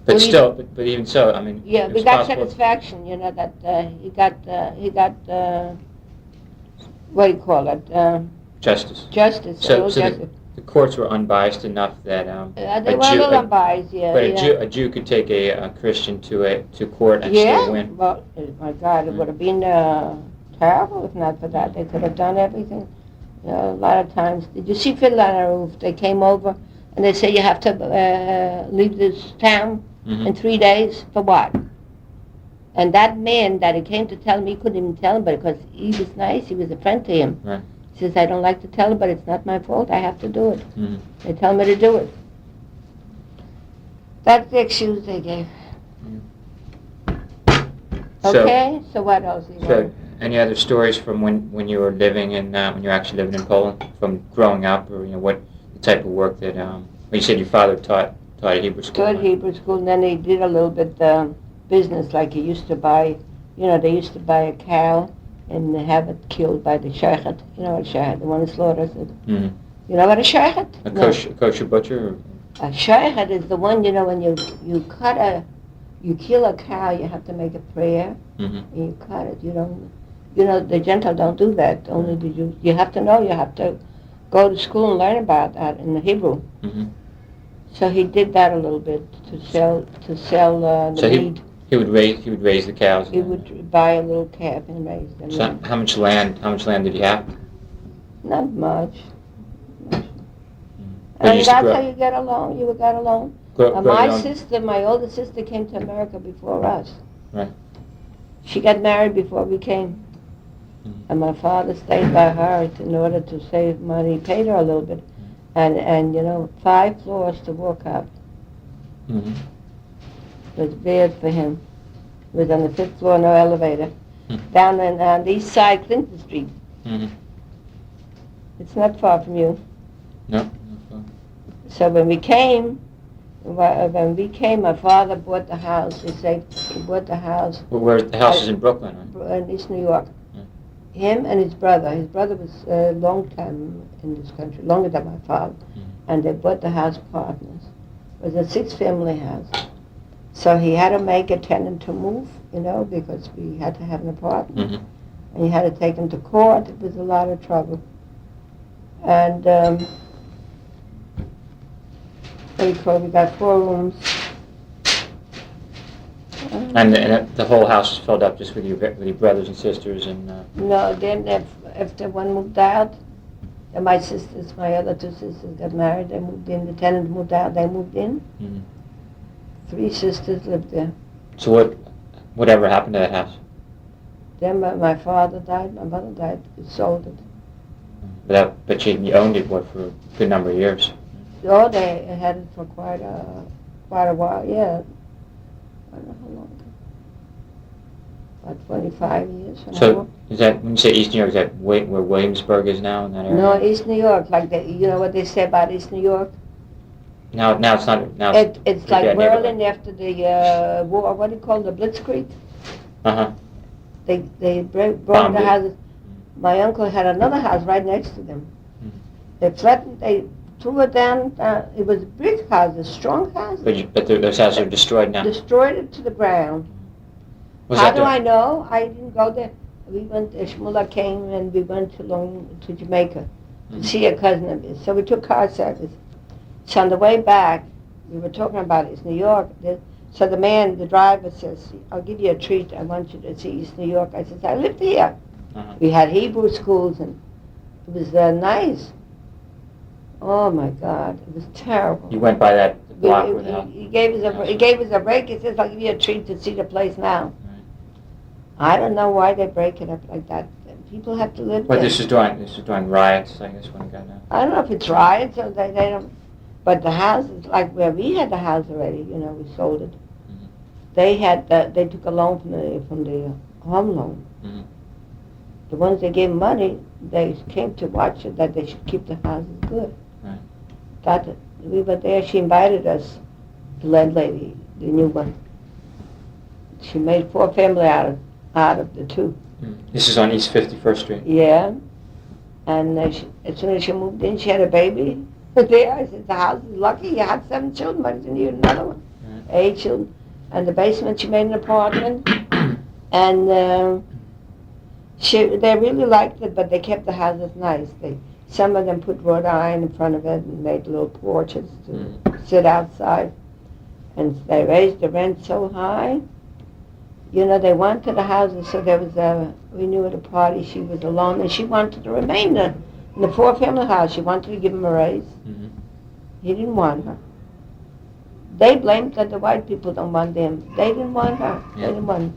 But still, but even so, I mean, yeah, it we was got possible. satisfaction, you know, that he got what do you call it? Justice. Justice. So Justice. the courts were unbiased enough that They were a little unbiased, yeah. but yeah. a Jew could take a Christian to court and Yeah, still win. well, my God, it would have been terrible if not for that. They could have done everything. You know, a lot of times. Did you see Fiddler on the Roof? They came over and they say you have to leave this town in 3 days. For what? And that man that he came to tell me, he couldn't even tell him, but because he was nice, he was a friend to him. Right. He says, I don't like to tell him, but it's not my fault. I have to do it. Mm-hmm. They tell me to do it. That's the excuse they gave. Okay, so what else? So, any other stories from when you were living in when you were actually living in Poland, from growing up, or what the type of work that? You said your father taught at Hebrew school. Taught Hebrew school, and then he did a little bit business, like he used to buy. They used to buy a cow and have it killed by the shaychet. You know what a shaychet? The one who slaughters it. Mm-hmm. You know what a shaychet? A kosher butcher. Or? A shaychet is the one, when you kill a cow, you have to make a prayer, and you cut it. You don't, the Gentile don't do that. Only the Jews. You have to know. You have to go to school and learn about that in the Hebrew. Mm-hmm. So he did that a little bit to sell the meat. He would raise the cows. He would buy a little calf and raise them. So how much land did he have? Not much. But And that's how you get along. You got along. My older sister came to America before us. Right. She got married before we came. And my father stayed by her in order to save money. He paid her a little bit. And 5 floors to walk up. Mm-hmm. It was bad for him. He was on the 5th floor, no elevator. Down on the east side, Clinton Street. Mm-hmm. It's not far from you. No. So when we came, my father bought the house. He bought the house. Well, where the house is in Brooklyn, right? In East New York. Him and his brother. His brother was a long time in this country, longer than my father. And they bought the house partners. It was a 6-family house. So he had to make a tenant to move, because we had to have an apartment. Mm-hmm. And he had to take him to court. It was a lot of trouble. And we got 4 rooms. And the whole house is filled up just with your brothers and sisters and. No, then after one moved out, and my other 2 sisters got married. They moved in. The tenant moved out. They moved in. Mm-hmm. 3 sisters lived there. So whatever happened to that house? Then my father died. My mother died. We sold it. But you owned it for a good number of years. Oh, they had it for quite a while. Yeah. I don't know how long. About 25 years. So is that, when you say East New York, is that where Williamsburg is now in that area? No, East New York. Like you know what they say about East New York? Now it's not. Now it's like Berlin after the war. What do you call the Blitzkrieg? They broke the houses. My uncle had another house right next to them. Mm-hmm. They threatened. They threw it down. It was brick houses, strong houses. But those houses are destroyed now. Destroyed it to the ground. How do I know? I didn't go there. We went. Shmula came and we went to Jamaica to see a cousin of his. So we took car service. So on the way back, we were talking about East New York. So the driver says, "I'll give you a treat. I want you to see East New York." I said, "I lived here. We had Hebrew schools, and it was nice." Oh my God, it was terrible. You went by that block He gave us a break. He says, "I'll give you a treat to see the place now." Right. I don't know why they break it up like that. People have to live there. This is during riots, I guess, when it got out. I don't know if it's riots or they don't. But the houses, like where we had the house already, we sold it. Mm-hmm. They took a loan from the home loan. Mm-hmm. The ones they gave money, they came to watch it, that they should keep the houses good. Right. We were there. She invited us, the landlady, the new one. She made 4 families out of the 2. This is on East 51st Street. Yeah. And as soon as she moved in, she had a baby there. I said, "The house is lucky. You had 7 children, but you need another one." Right. 8 children. And the basement, she made an apartment. And they really liked it, but they kept the houses nice. Some of them put wrought iron in front of it and made little porches to sit outside. And they raised the rent so high. You know, they wanted the houses, so we knew at a party she was alone, and she wanted to remain in the four-family house. She wanted to give him a raise. Mm-hmm. He didn't want her. They blamed that the white people don't want them. They didn't want her. Yeah. They didn't want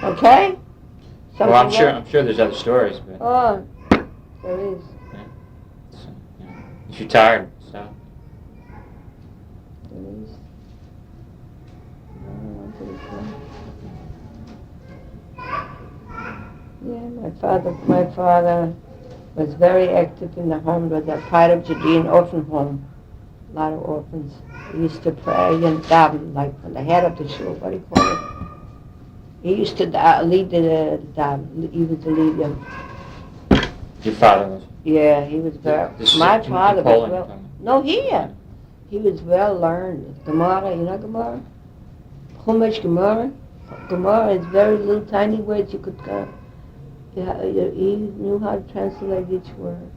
her. Okay? Well, I'm sure there's other stories, but... Oh, there is. Yeah. So, if you're tired, stop. There is. Yeah, my father was very active in the home. It was a part of Judean orphan home. A lot of orphans. He used to pray and daven, like on the head of the shul. What do you call it? He used to lead the daven. He was the leader. Your father was? Yeah, he was very... My father was well... No, here. He was well learned. Gemara, you know Gemara? Chumash Gemara. Gemara is very little tiny words you could... he knew how to translate each word.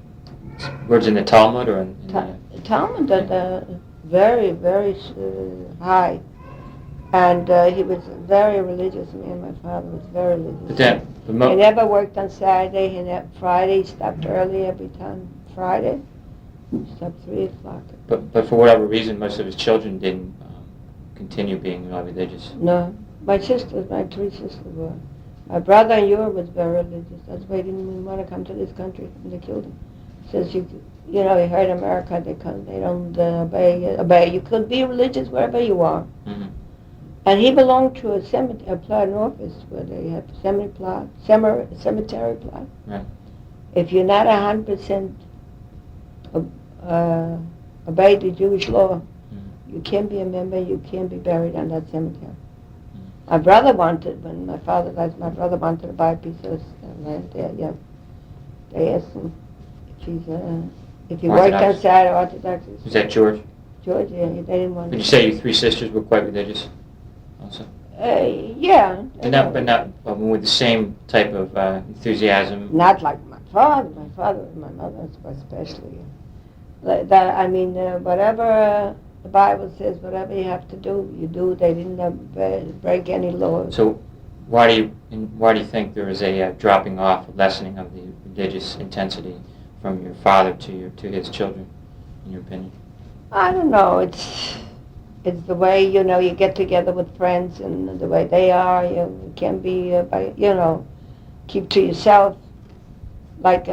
Words in the Talmud or in the Talmud, very, very high. And he was very religious. Me and my father was very religious. He never worked on Saturday. Friday, he stopped early every time. Friday, he stopped 3 o'clock. But for whatever reason, most of his children didn't continue being religious. No. My 3 sisters were. My brother in Europe was very religious. That's why he didn't even want to come to this country, and they killed him. He says, you know, he heard America, they don't obey. You could be religious wherever you are. Mm-hmm. And he belonged to a cemetery plot, an office where they have cemetery plot. Right. If you're not 100% obey the Jewish law, you can't be a member, you can't be buried on that cemetery. My brother wanted, when my father died, my brother wanted to buy a piece of land there, yeah. They asked him if he worked outside Orthodox. Was that George? George, yeah, they didn't want to. Did you say your 3 sisters were quite religious also? Yeah. But not with the same type of enthusiasm? Not like my father. My father and my mother especially. Whatever... the Bible says whatever you have to do, you do. They didn't break any laws. So, why do you think there is a dropping off, a lessening of the religious intensity from your father to his children, in your opinion? I don't know. It's the way you get together with friends and the way they are. You can be keep to yourself. Like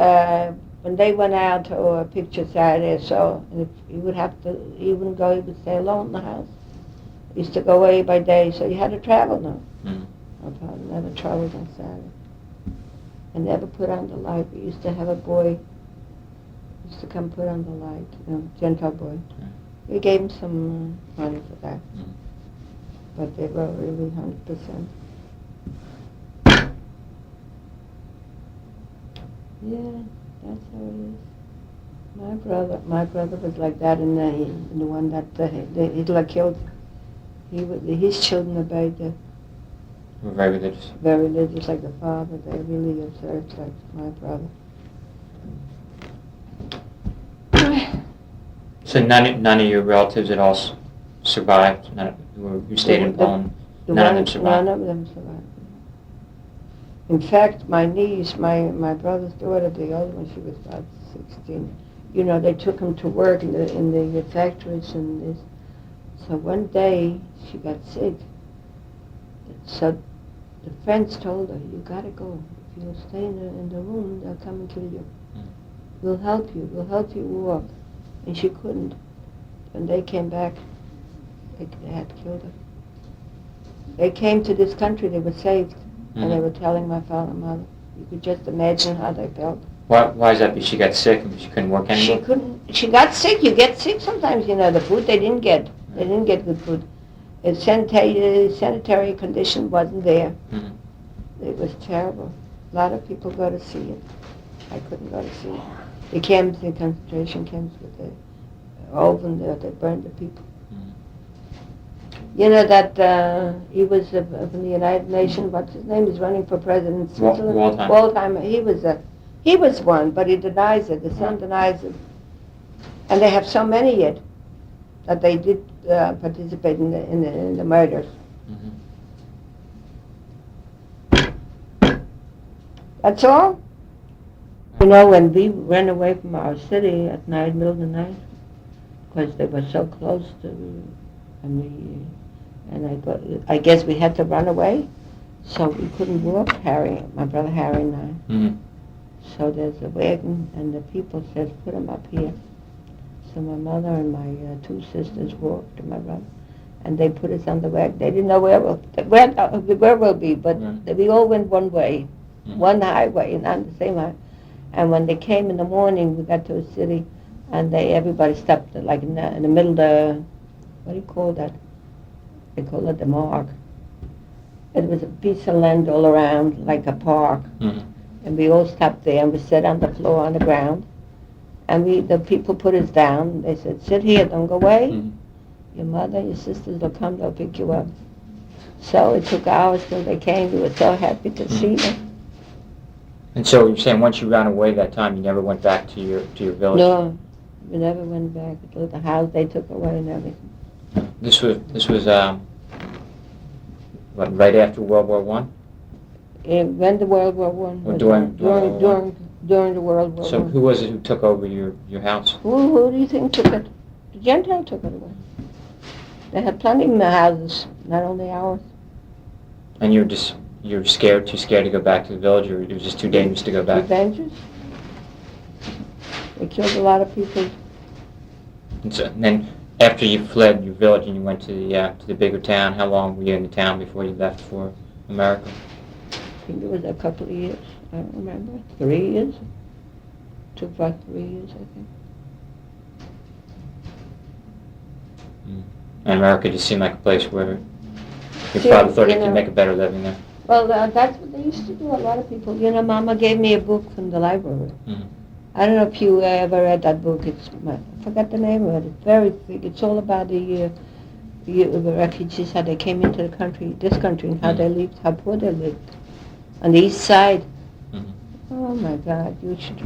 when they went out to a picture Saturday or so, and if he wouldn't go, he would stay alone in the house. He used to go away by day, so you had to travel now. Mm. My father never traveled on Saturday. And never put on the light. We used to have a boy who used to come put on the light, Gentile boy. Yeah. We gave him some money for that. Mm. But they were really 100%. Yeah. That's how it is. My brother was like that, and the one that Hitler killed. His children obeyed. Were very religious. Very religious, like the father. They really observed, like my brother. So none of your relatives at all survived. You stayed in Poland. None of them survived. None of them survived. In fact, my niece, my brother's daughter, the older one, she was about 16. They took him to work in the factories and this. So one day she got sick. So the friends told her, "You gotta go. If you'll stay in the room, they'll come and kill you. We'll help you. We'll help you walk." And she couldn't. When they came back, they had killed her. They came to this country. They were saved. And they were telling my father and mother. You could just imagine how they felt. Why is that? Because she got sick and she couldn't work anymore? She got sick. You get sick sometimes, the food they didn't get. They didn't get good food. The sanitary condition wasn't there. Mm-hmm. It was terrible. A lot of people go to see it. I couldn't go to see it. The concentration camps with oven there. They burned the people. You know that he was from the United Nations. What's his name? He's running for president. Waldheimer. He was one, but he denies it. The son denies it. And they have so many yet that they did participate in the murders. That's all. You know, when we ran away from our city at night, middle of the night, because they were so close to, I guess we had to run away, so we couldn't walk. My brother Harry and I. Mm-hmm. So there's a wagon, and the people said, "Put him up here." So my mother and my two sisters walked, and my brother, and they put us on the wagon. They didn't know where we'll be, but we all went one way. One highway, and on the same highway. And when they came in the morning, we got to a city, and everybody stopped like in the middle of the, what do you call that? They call it the mark. It was a piece of land all around, like a park. Mm-hmm. And we all stopped there, and we sat on the floor on the ground. And the people put us down. They said, "Sit here, don't go away. Mm-hmm. Your mother, your sisters will come, they'll pick you up." So it took hours till they came. We were so happy to see them. And so you're saying once you ran away that time, you never went back to your village? No, we never went back. The house they took away and everything. This was what, right after World War One? When the World War One. During the World War So One. who was it who took over your house? Who do you think took it? The Gentile took it away. They had plenty of houses, not only ours. And you're too scared to go back to the village, or it was just too dangerous to go back? Too dangerous. They killed a lot of people. And then after you fled your village and you went to the bigger town, how long were you in the town before you left for America? I think it was a couple of years. I don't remember. 3 years. Took about 3 years, I think. And America just seemed like a place where your father thought he could make a better living there. Well, that's what they used to do, a lot of people. You know, Mama gave me a book from the library. Mm-hmm. I don't know if you ever read that book. I forgot the name of it. It's very thick. It's all about the refugees, how they came into this country, and how they lived, how poor they lived. On the east side. Mm-hmm. Oh, my God, you should.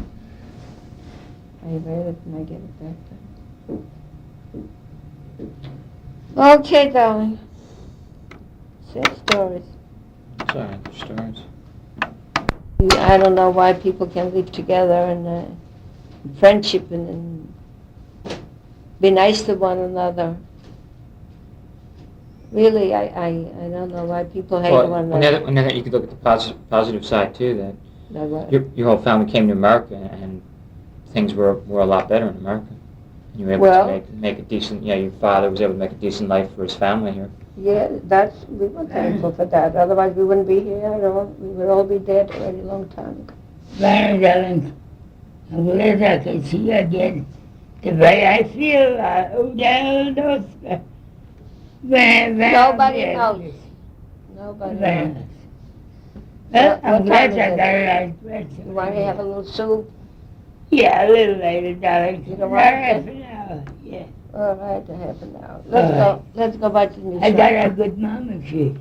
I read it and I get it back. Okay, darling. Sad stories. Sorry, stories. I don't know why people can live together and friendship and be nice to one another. Really, I don't know why people hate one another. On the other, you could look at the positive side too. That your whole family came to America and things were a lot better in America. And you were able to make a decent. Yeah, your father was able to make a decent life for his family here. Yeah, we were thankful for that. Otherwise, we wouldn't be here at all. We would all be dead already a long time ago. Well, darling, I'm glad I can see you again. The way I feel, down those. Nobody knows. Nobody knows. Well, I'm glad I got a right person. You want to have a little soup? Yeah, a little later, darling. You don't want half an hour, yeah. All right, half an hour. Let's go back to the music. I got a good mama, she.